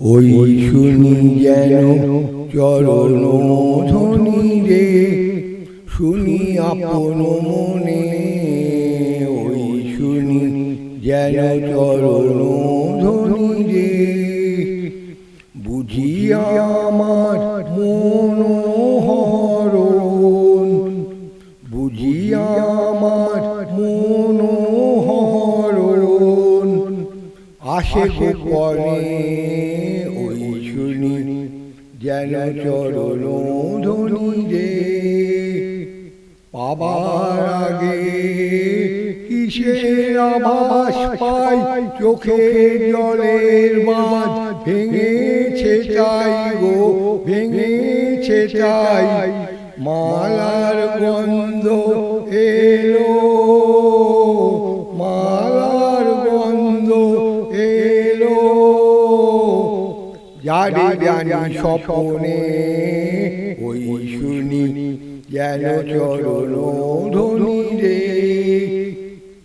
ওই শুনি যেন চরণ ধ্বনি রে, শুনি আপন মনে। ওই শুনি যেন চরণ ধ্বনি রে, বুঝিয়া আমার মনোহরণ, বুঝিয়া আমার মনোহরণ। আসে গোপনে ওই শুনি যেন চরণ ধ্বনি রে, পাবার আগে কিসের আভাস পাই, চোখের জলের বাঁধ ভেঙেছে তাই গো, ভেঙেছে তাই। মালার গন্ধ এলো, মালার গন্ধ এলো, জানি জানি স্বপ্নে ওই শুনি যেন চরণ ধ্বনি রে।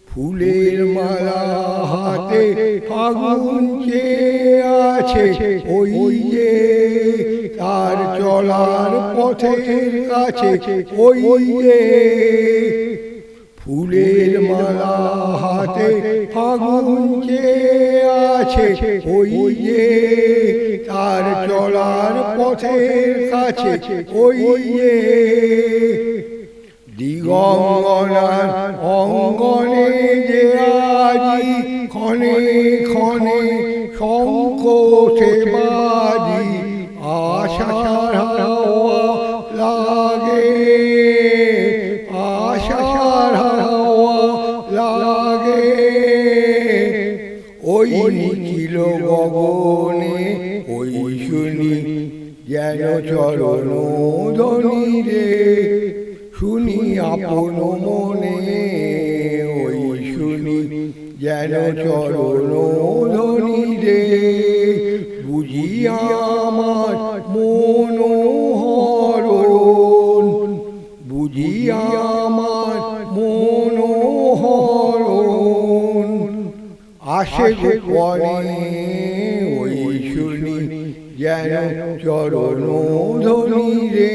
ফুলের মালা হাতে ফাগুন চেয়ে আছে, ওই যে তার চলার পথের কাছে, ওই যে ফুলের মালা হাতে ফাগুন চেয়ে আছে, ওই যে তার চলার পথের কাছে, ওই যে দিগঙ্গনার অঙ্গনে যে আজি ক্ষণে ক্ষণে শঙ্খ ওঠে বাজি। আশার হাওয়া লাগে, আশার হাওয়া লাগে, ওই নিখিল গগনে ওই শুনি যেন চরণ ধ্বনি রে, শুনি আপন মনে। ওই শুনি যেন চরণ ধ্বনি রে, বুঝিয়া আমার মনোহরণ, বুঝিয়া আমার মনোহরণ। আসে গোপনে ওই শুনি যেন চরণ ধ্বনি রে।